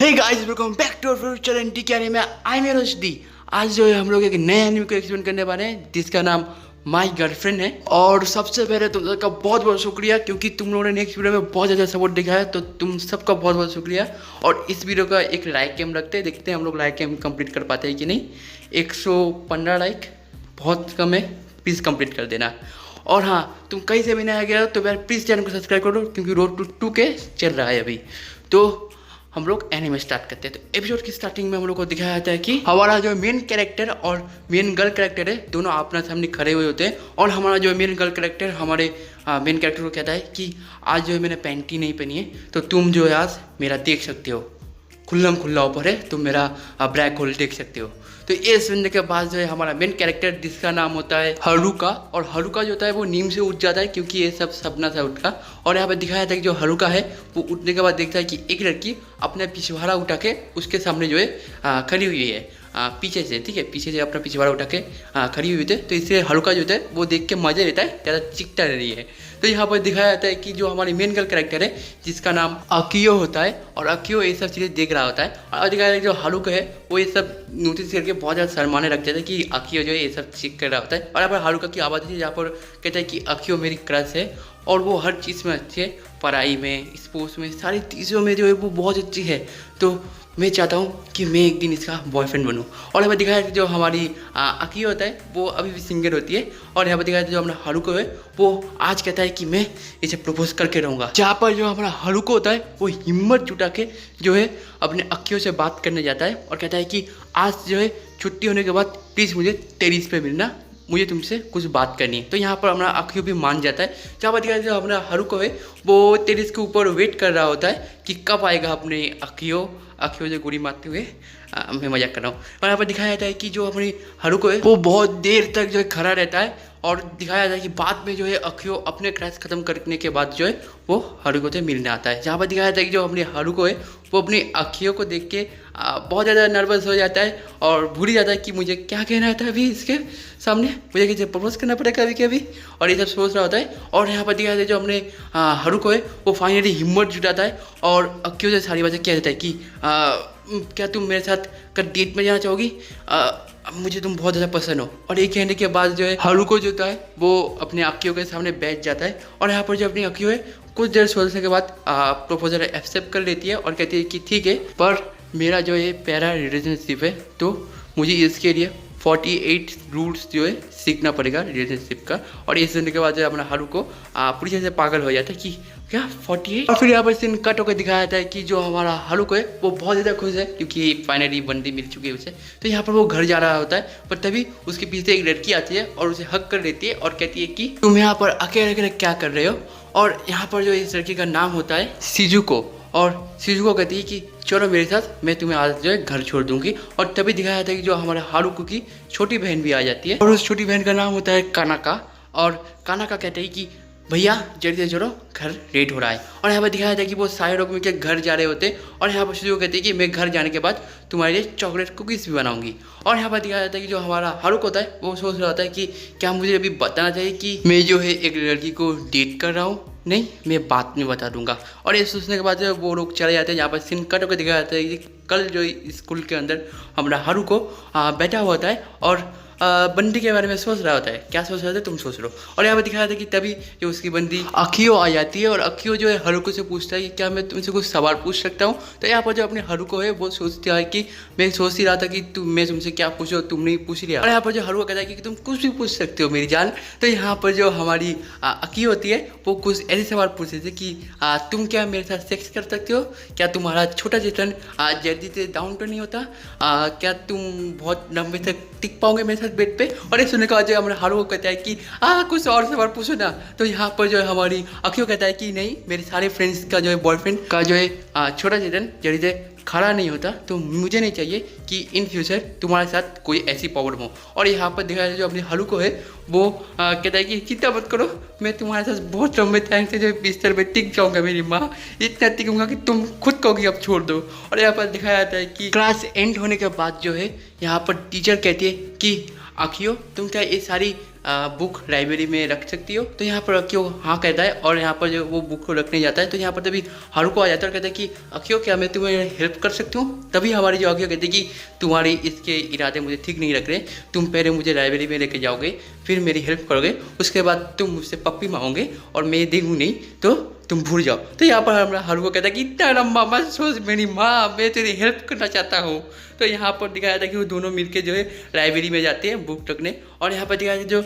Hey guys welcome back to our channel D K anime. I am Rashdi. आज जो है हम लोग एक नए एनिमे को एक्सप्लेन करने वाले हैं जिसका नाम माय गर्लफ्रेंड है। और सबसे पहले तुम सबका बहुत बहुत शुक्रिया क्योंकि तुम लोगों ने नेक्स्ट वीडियो में बहुत ज़्यादा सपोर्ट दिखाया, तो तुम सबका बहुत बहुत शुक्रिया। और इस वीडियो का एक लाइक गेम रखते हैं, देखते हैं हम लोग लाइक गेम कंप्लीट कर पाते हैं कि नहीं। 115 लाइक बहुत कम है, प्लीज़ कंप्लीट कर देना। और हाँ, तुम कहीं से भी नया गया तो यार प्लीज़ चैनल को सब्सक्राइब करो क्योंकि रोड टू 2K चल रहा है अभी। तो हम लोग एनिमे स्टार्ट करते हैं। तो एपिसोड की स्टार्टिंग में हम लोग को दिखाया जाता है कि हमारा जो मेन कैरेक्टर और मेन गर्ल कैरेक्टर है दोनों अपना सामने खड़े हुए होते हैं। और हमारा जो मेन गर्ल कैरेक्टर हमारे मेन कैरेक्टर को कहता है कि आज जो है मैंने पैंटी नहीं पहनी है तो तुम जो है आज मेरा देख सकते हो, खुल्लम खुल्ला ऊपर है, तुम मेरा ब्लैक होल देख सकते हो। तो ये सुनने के बाद जो है हमारा मेन कैरेक्टर जिसका नाम होता है हरुका, और हरुका जो होता है वो नींद से उठ जाता है क्योंकि ये सब सपना था उठा। और यहाँ पर दिखाया था कि जो हरुका है वो उठने के बाद देखता है कि एक लड़की अपने पिछवाड़ा उठा के उसके सामने जो है खड़ी हुई है पीछे से, ठीक है, पीछे से अपना पिछवाड़ा उठा के खड़ी हुई थे। तो इससे हरुका जो है वो देख के मजे लेता है, ज़्यादा चिकता रही है। तो यहाँ पर दिखाया जाता है कि जो हमारी मेन गर्ल कैरेक्टर है जिसका नाम अकियो होता है, और अकियो ये सब चीज़ें देख रहा होता है। और दिखाया जाता है जो हरुका है वो ये सब नोटिस करके बहुत ज़्यादा शर्माने लग जाता है कि अकियो जो है ये सब चेक कर रहा होता है। और यहाँ पर हरुका की आवाज़ है जहाँ पर कहता है कि अकियो मेरी क्रश है और वो हर चीज़ में अच्छी है, पढ़ाई में, स्पोर्ट्स में, सारी चीज़ों में जो है वो बहुत अच्छी है। तो मैं चाहता हूँ कि मैं एक दिन इसका बॉयफ्रेंड बनूँ। और यहाँ पर दिखाया जो हमारी अकियो होता है वो अभी भी सिंगल होती है। और यहाँ पर दिखाया जो हमारा हरुको है वो आज कहता है कि मैं इसे प्रपोज करके रहूँगा। जहाँ पर जो हमारा हरुको होता है वो हिम्मत जुटा के जो है अपने अकियो से बात करने जाता है और कहता है कि आज जो है छुट्टी होने के बाद प्लीज़ मुझे टेरिस पे मिलना, मुझे तुमसे कुछ बात करनी है। तो यहाँ पर हमारा अकियो भी मान जाता है। जहाँ पर दिखाया जो हमारा हरुको है वो टेरिस के ऊपर वेट कर रहा होता है कि कब आएगा अपने अकियो जो गोली मारते हुए। मैं मजाक कर रहा हूँ। और यहाँ पर दिखाया जाता है कि जो अपनी हरुको है वो बहुत देर तक जो है खड़ा रहता है। और दिखाया जाता है कि बाद में जो है अकियो अपने क्रैश खत्म करने के बाद जो है वो हरुको से मिलने आता है। जहाँ पर दिखाया जाता है कि जो अपने हरुको है वो अपने अकियो को देख के बहुत ज़्यादा नर्वस हो जाता है और भूल ही जाता है कि मुझे क्या कहना था अभी इसके सामने, मुझे किसी प्रपोज करना पड़ेगा अभी के अभी, और ये सब सोच रहा होता है। और यहाँ पर दिखाया जाता है जो अपने हरुको है वो फाइनली हिम्मत जुटाता है और अकियो से सारी बातें कह देता है कि क्या तुम मेरे साथ कर डेट में जाना चाहोगी, मुझे तुम बहुत ज़्यादा पसंद हो। और ये कहने के बाद जो है हरुको जो होता है वो अपने अकियो के सामने बैठ जाता है। और यहाँ पर जो अपनी अकियो है कुछ देर सोचने के बाद प्रपोजल एक्सेप्ट कर लेती है और कहती है कि ठीक है, पर मेरा जो ये प्यारा रिलेशनशिप है तो मुझे इसके लिए 48 रूल्स जो है सीखना पड़ेगा रिलेशनशिप का। और ये सुनने के बाद जो अपना हरुको पूरी तरह से पागल हो जाता है कि क्या 48। और फिर यहाँ पर सीन कट होकर दिखाया जाता है कि जो हमारा हरुको है वो बहुत ज़्यादा खुश है क्योंकि फाइनली बंदी मिल चुकी है उसे। तो यहाँ पर वो घर जा रहा होता है, पर तभी उसके पीछे एक लड़की आती है और उसे हक कर लेती है और कहती है कि तुम यहाँ पर अकेले अकेले क्या कर रहे हो। और यहाँ पर जो इस लड़की का नाम होता है शिजुको, और शिजुको कहती है कि चलो मेरे साथ, मैं तुम्हें आज जो है घर छोड़ दूंगी। और तभी दिखाया जाता है कि जो हमारे हारुको की छोटी बहन भी आ जाती है और उस छोटी बहन का नाम होता है कानाका। और कानाका कहते हैं कि भैया जल्दी से चलो घर लेट हो रहा है। और यहाँ पर दिखाया जाता है कि वो सारे लोग मिलकर घर जा रहे होते हैं। और यहाँ पर शिजुको कहते हैं कि मैं घर जाने के बाद तुम्हारे लिए चॉकलेट कुकीज़ भी बनाऊंगी। और यहाँ पर दिखाया जाता है कि जो हमारा हरुको होता है वो सोच रहा होता है कि क्या मुझे अभी बताना चाहिए कि मैं जो है एक लड़की को डेट कर रहा हूँ, नहीं मैं बाद में बता दूंगा। और ये सोचने के बाद जो वो लोग चले जाते हैं। यहाँ पर सीन कट होकर दिखाया जाता है कि कल जो स्कूल के अंदर हमारा हरुको बैठा हुआ होता है और बंदी के बारे में सोच रहा होता है। क्या सोच रहा था तुम सोच लो। और यहाँ पर दिखाया था कि तभी जो उसकी बंदी अकियो आ जाती है और अकियो जो है हरुको से पूछता है कि क्या मैं तुमसे कुछ सवाल पूछ सकता हूँ। तो यहाँ पर जो अपने हरुको है वो सोचता है कि मैं सोच ही रहा था कि मैं तुमसे क्या पूछो, तुमने पूछ लिया। और यहाँ पर जो हरुको कहता है कि तुम कुछ भी पूछ सकते हो मेरी जान। तो यहाँ पर जो हमारी अकियो होती है वो कुछ ऐसे सवाल पूछते थे कि तुम क्या मेरे साथ सेक्स कर सकते हो, क्या तुम्हारा छोटा चेतन जल्दी से डाउन तो नहीं होता, क्या तुम बहुत लंबे तक टिक पाओगे मेरे साथ बेड पे। और ये सुनने के बाद जो हमारा हरुको कहता है कि कुछ और सवाल पूछो ना। तो यहाँ पर जो है हमारी अकियो कहता है कि नहीं, मेरे सारे फ्रेंड्स का जो है बॉयफ्रेंड का जो है छोटा चेतन जल्दी से खड़ा नहीं होता, तो मुझे नहीं चाहिए कि इन फ्यूचर तुम्हारे साथ कोई ऐसी प्रॉब्लम हो। और यहाँ पर दिखाया जाए जो अपनी हरुको है वो कहता है कि चिंता मत करो, मैं तुम्हारे साथ बहुत लंबे टाइम से जो बिस्तर पे टिक जाऊंगा, मेरी माँ इतना टिकूंगा कि तुम खुद कहोगी अब छोड़ दो। और यहाँ पर दिखाया जाता है कि क्लास एंड होने के बाद जो है यहाँ पर टीचर कहती है कि अकियो तुम क्या ये सारी बुक लाइब्रेरी में रख सकती हो। तो यहाँ पर अक्यो हाँ कहता है और यहाँ पर जो वो बुक को रखने जाता है तो यहाँ पर तभी हारुको आ जाता है और कहता है कि अक्यो क्या मैं तुम्हें हेल्प कर सकती हूँ। तभी हमारी जो अक्यो कहती है कि तुम्हारी इसके इरादे मुझे ठीक नहीं लग रहे, तुम पहले मुझे लाइब्रेरी में लेके जाओगे, फिर मेरी हेल्प करोगे, उसके बाद तुम मुझसे पप्पी मांगोगे और मैं दूँ नहीं तो तुम भूल जाओ। तो यहाँ पर हमारा हारुको कहता है कि इतना लंबा मत सोच मेरी माँ, मैं तेरी हेल्प करना चाहता हूँ। तो यहाँ पर दिखाया था कि वो दोनों मिलके जो है लाइब्रेरी में जाते हैं बुक रखने। और यहाँ पर दिखाया था जो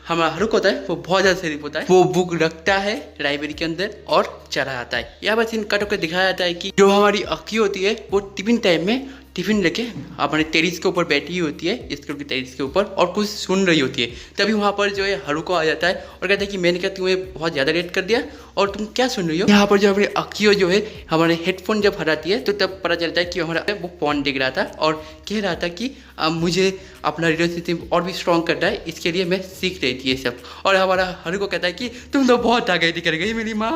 हमारा हारुको होता है वो बहुत ज़्यादा शरीफ होता है, वो बुक रखता है लाइब्रेरी के अंदर और चला आता है। यहाँ पर सीन कट होकर दिखाया जाता है कि जो हमारी अक्यो होती है वो टिफिन टाइम में टिफिन लेके अपने टेरिस के ऊपर बैठी होती है, स्कूल की टेरिस के ऊपर, और कुछ सुन रही होती है। तभी वहाँ पर जो है हारुको आ जाता है और कहता है कि मैंने क्या तुम्हें बहुत ज़्यादा लेट कर दिया और तुम क्या सुन रही हो। यहाँ पर जो अपनी अक्यो जो है हमारे हेडफोन जब हटाती है तो तब पता चलता है कि हमारा वो फोन देख रहा था और कह रहा था कि मुझे अपना रिलेशनशिप और भी स्ट्रॉन्ग करना है, इसके लिए मैं सीख रही थी ये सब। और हमारा हारुको कहता है कि तुम तो बहुत आगे निकल गई मेरी माँ।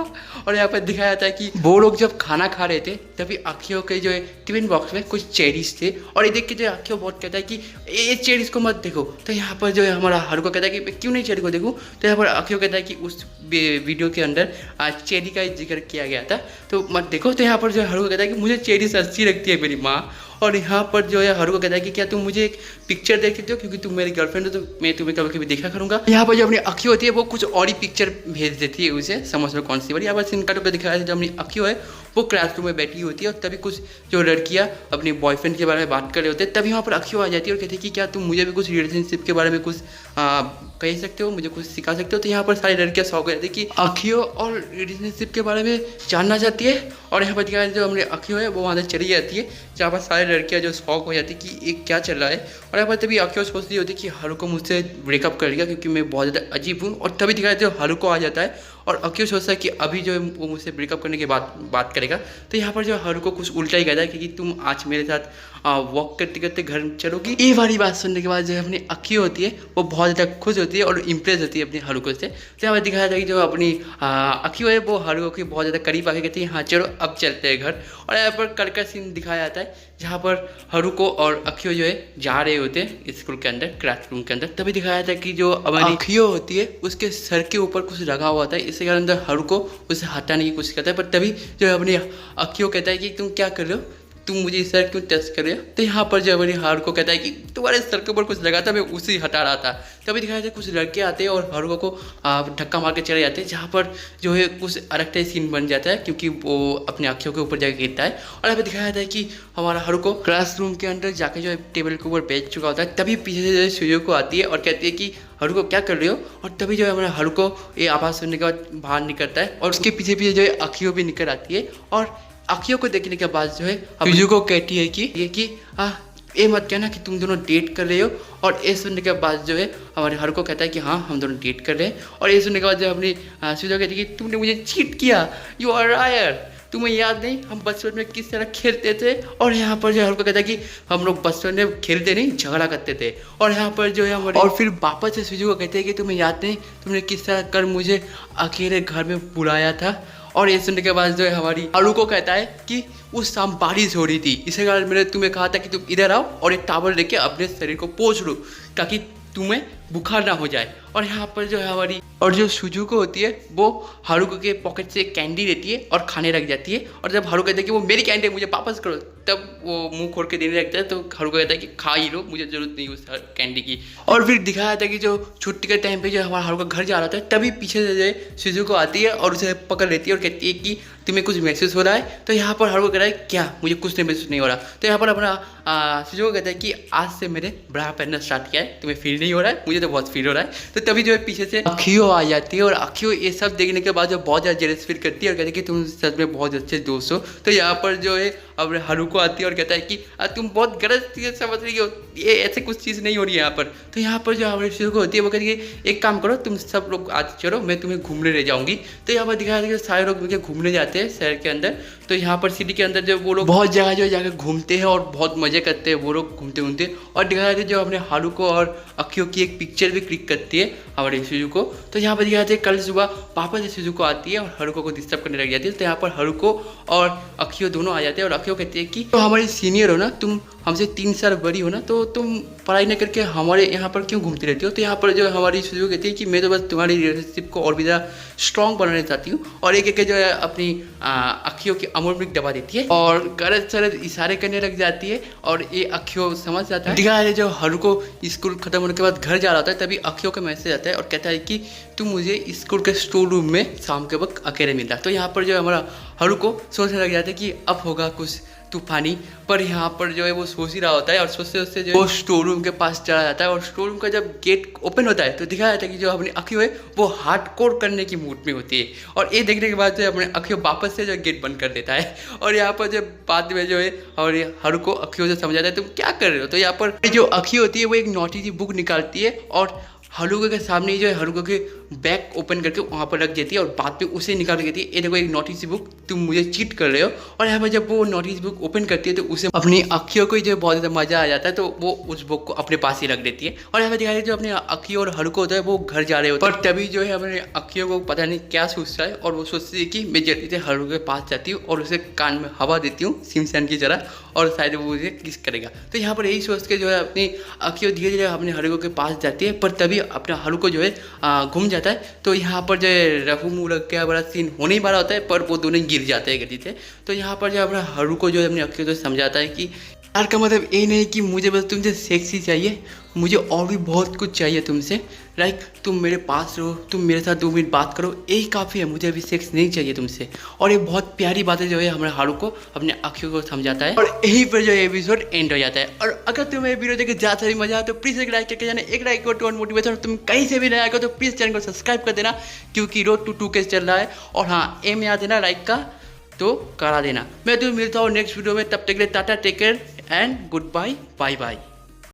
और यहाँ पर दिखाया जाता है कि वो लोग जब खाना खा रहे थे तभी अक्यो के जो है टिफिन बॉक्स में कुछ चेरीज थे और ये देख के जो अक्यो बहुत कहता है कि ये चेरीज को मत देखो। तो यहाँ पर जो है हमारा हारुको कहता है कि मैं क्यों नहीं चेरी को देखूँ। तो यहाँ पर अक्यो कहता है कि उस वीडियो के अंदर चेरी का जिक्र किया गया था तो मत देखो। तो यहाँ पर जो है हारुको कहता है कि मुझे चेरी अच्छी लगती है मेरी माँ। और यहाँ पर जो है हारुको कहता है कि क्या तुम मुझे एक पिक्चर देख सकते हो, क्योंकि तुम मेरी गर्लफ्रेंड हो तो मैं तुम्हें कभी कभी देखा करूँगा। यहाँ पर जो अपनी अक्यो होती है वो कुछ और ही पिक्चर भेज देती है उसे, समझ लो कौन सी बार। यहाँ पर सीन कट होकर दिखाया है जो अपनी अक्यो है वो क्लासरूम में बैठी होती है और तभी कुछ जो लड़कियाँ अपने बॉयफ्रेंड के बारे में बात कर रहे होते हैं। तभी वहाँ पर अक्यो आ जाती है और कहती है कि क्या तुम मुझे भी कुछ रिलेशनशिप के बारे में कुछ कह सकते हो, मुझे कुछ सिखा सकते हो। तो यहाँ पर सारी लड़कियाँ शौक हो जाती है कि अक्यो और रिलेशनशिप के बारे में जानना चाहती है। और यहाँ पर दिखाया जो हमारे अक्यो है वो वहाँ से चली जाती है जहाँ पर सारी लड़कियाँ जो शौक हो जाती है कि ये क्या चल रहा है। और यहाँ पर तभी अक्यो सोच रही होती है कि हारुको मुझसे ब्रेकअप कर लिया क्योंकि मैं बहुत ज़्यादा अजीब हूँ। और तभी दिखाया जो हारुको आ जाता है और अक्यो सोचता है कि अभी जो है वो मुझसे ब्रेकअप करने के बाद बात करेगा। तो यहाँ पर जो हारुको कुछ उल्टा ही कहता है कि तुम आज मेरे साथ वॉक करते करते घर चलोगी। ये वाली बात सुनने के बाद जो अपनी अक्यो होती है वो बहुत ज़्यादा खुश होती है और इम्प्रेस होती है अपनी हारुको से। तो यहाँ पर दिखाया था कि जो अपनी अक्यो है वो हारुको के बहुत ज़्यादा करीब आके कहती है हाँ चलो अब चलते हैं घर। और यहाँ पर कल का सीन दिखाया जाता है जहाँ पर हारुको और अक्यो जो है जा रहे होते हैं स्कूल के अंदर, क्लासरूम के अंदर। तभी दिखाया था कि जो हमारी अक्यो होती है उसके सर के ऊपर कुछ लगा हुआ था, इसके कारण हारुको उसे हटाने की कोशिश करता है। पर तभी जो अपनी अक्यो कहता है कि तुम क्या कर रहे हो, तुम मुझे सर क्यों टच कर रहे हो। तो यहाँ पर जो हारुको कहता है कि तुम्हारे सर के ऊपर कुछ लगा था, मैं उसे हटा रहा था। तभी दिखाया था कुछ लड़के आते हैं और हारुको को धक्का मार के चले जाते हैं, जहाँ पर जो है कुछ अलग टाइप सीन बन जाता है क्योंकि वो अपने आँखों के ऊपर जाकर गिरता है। और यहाँ पर दिखाया था कि हमारा हारुको क्लासरूम के अंदर जाके जो है टेबल के ऊपर बैठ चुका होता है। तभी पीछे से जो है सुजुको आती है और कहती है कि हारुको क्या कर रहे हो। और तभी जो है हमारा हारुको ये आवाज़ सुनने के बाद बाहर निकलता है और उसके पीछे पीछे जो है अक्यो भी निकल आती है। और अक्यो को देखने के बाद जो है सुजुको कहती है कि ये मत कहना कि तुम दोनों डेट कर रहे हो। और ये सुनने के बाद जो है हमारे हारुको कहता है कि हाँ हम दोनों डेट कर रहे हैं। और ये सुनने के बाद जो अपनी सुजुको कहती है कि तुमने मुझे चीट किया, यू आर लायर, तुम्हें याद नहीं हम बचपन में किस तरह खेलते थे। और यहाँ पर जो हारुको कहता है कि हम लोग बचपन में खेलते नहीं झगड़ा करते थे। और यहाँ पर जो है हमारे और फिर वापस से सुजुको कहते हैं कि तुम्हें याद नहीं तुमने किस तरह कर मुझे अकेले घर में बुलाया था। और ये सुनने के बाद जो है हमारी हारुको कहता है कि उस शाम बारिश हो रही थी, इसी कारण मैंने तुम्हें कहा था कि तुम इधर आओ और एक टावल लेके अपने शरीर को पोंछ लो ताकि तुम्हें बुखार ना हो जाए। और यहाँ पर जो है हमारी और जो सुजुको होती है वो हारुको के पॉकेट से कैंडी लेती है और खाने लग जाती है। और जब हारुको कहता है कि वो मेरी कैंडी है मुझे वापस करो, तब वो मुंह खोल के देने लगता है। तो हारुको कहता है कि खा ही लो, मुझे जरूरत नहीं उस कैंडी की। और फिर दिखाया था कि जो छुट्टी के टाइम पे जो हमारा हारुको घर जा रहा था तभी पीछे से जो है सुजुको आती है और उसे पकड़ लेती है और कहती है कि तुम्हें कुछ महसूस हो रहा है। तो यहाँ पर हारुको कह रहा है क्या मुझे कुछ नहीं महसूस नहीं हो रहा। तो यहाँ पर अपना सुजुको कहता है कि आज से मैंने ब्रा पहनना स्टार्ट किया है, तुम्हें फील नहीं हो रहा है, मुझे तो बहुत फील हो रहा है। तो तभी जो है पीछे से अक्यो आ जाती है और अक्यो ये सब देखने के बाद जो बहुत ज़्यादा जेलस फील करती है और कहती है कि तुम सच में बहुत अच्छे दोस्त हो। तो यहाँ पर जो है अब हारुको आती है और कहता है कि तुम बहुत गलत चीज़ समझ रही हो, ये ऐसे कुछ चीज़ नहीं हो रही है यहाँ पर। तो यहाँ पर जो हमारी सुजुको होती है वो कहती है एक काम करो तुम सब लोग आज चलो मैं तुम्हें घूमने ले जाऊँगी। तो यहाँ पर दिखाया था कि सारे लोग मिलकर घूमने जाते हैं शहर के अंदर। तो यहाँ पर सिटी के अंदर जो वो लोग बहुत जगह जो जाकर घूमते हैं और बहुत मज़े करते हैं वो लोग घूमते घूमते। और दिखाया था जो अपने हारुको और अक्यो की एक पिक्चर भी क्लिक करती है हमारी सुजुको। तो यहाँ पर दिखाया था कल सुबह वापस से सुजुको आती है और हारुको को डिस्टर्ब करने लग जाती है। तो यहाँ पर हारुको और अक्यो दोनों आ जाते हैं और अक्यो कहती है कि तो हमारी सीनियर हो ना, तुम हमसे 3 साल बड़ी हो ना, तो तुम पढ़ाई न करके हमारे यहाँ पर क्यों घूमती रहती हो। तो यहाँ पर जो हमारी सुजू कहती है कि मैं तो बस तुम्हारी रिलेशनशिप को और भी ज़्यादा स्ट्रॉन्ग बनाना चाहती हूँ, और एक एक जो है अपनी अखियों की अमूल दबा देती है और गलत सलत इशारे करने लग जाती है, और ये अखियों समझ जाता है। दिखा है जो हारुको स्कूल खत्म होने के बाद घर जा रहा होता है, तभी अखियों का मैसेज आता है और कहता है कि तुम मुझे स्कूल के स्टोर रूम में शाम के वक्त अकेले मिल रहा। तो यहाँ पर जो है हमारा हारुको सोचने लग जाता है कि अब होगा कुछ तूफानी, पर यहाँ पर जो है वो सोच ही रहा होता है, और सोचते सोचते जो है वो स्टोर रूम के पास चला जाता है, और स्टोर रूम का जब गेट ओपन होता है तो दिखाया जाता है कि जो अपनी अखियों है वो हार्डकोर करने की मूड में होती है, और ये देखने के बाद जो है अपने अखियों वापस से जो गेट बंद कर देता है। और यहाँ पर जब बाद में जो है और ये हारुको अखियों से समझाता है तुम क्या कर रहे हो, तो यहाँ पर जो अखियों होती है वो एक नोटी सी बुक निकालती है और हारुको के सामने जो है हारुको के बैग ओपन करके वहाँ पर रख देती है, और बाद में उसे निकाल के देती है, ये देखो एक नोटिस बुक, तुम मुझे चीट कर रहे हो। और यहाँ पर जब वो नोटिस बुक ओपन करती है तो उसे अपनी अखियों को जो बहुत ज़्यादा मजा आ जाता है, तो वो उस बुक को अपने पास ही रख देती है। और यहाँ पर दिखाई जो अपने अखियों और हारुको होता है वो घर जा रहे होते हैं, पर तभी जो है अपने अखियों को पता नहीं क्या सोचता है, और वो सोचती है कि मैं जल्दी से हारुको के पास जाती हूँ और उसे कान में हवा देती हूँ सिमसन की तरह, और शायद वो मुझे किस करेगा। तो यहाँ पर यही सोच के जो है अपनी अखियों धीरे धीरे अपने हारुको के पास जाती है, पर तभी अपना हारुको जो है घूम जाता है। तो यहाँ पर जो है रघु मुलक का बड़ा सीन होने ही वाला होता है, पर वो दोनों गिर जाते हैं गलती से। तो यहाँ पर जो अपना हारुको जो है अपनी अखियों से समझाता है कि यार का मतलब ये नहीं कि मुझे बस तुमसे सेक्स ही चाहिए, मुझे और भी बहुत कुछ चाहिए तुमसे। लाइक तुम मेरे पास रहो, तुम मेरे साथ 2 मिनट बात करो, यही काफ़ी है, मुझे अभी सेक्स नहीं चाहिए तुमसे। और ये बहुत प्यारी बातें जो है हमारे हारुको अपने अखियों को समझाता है, और यहीं पर जो एपिसोड एंड हो जाता है। और अगर तुम्हें वीडियो देख के ज़्यादा भी मजा आए तो प्लीज़ एक लाइक करके जाना, एक लाइक को टू मोटिवेशन। तुम कहीं से भी नया आएगा तो प्लीज़ चैनल को सब्सक्राइब कर देना, क्योंकि रोड टू 2K चल रहा है। और हाँ, एम याद देना लाइक का तो करा देना। मैं तो मिलता हूँ नेक्स्ट वीडियो में, तब तक के लिए tata, take care and goodbye, bye bye.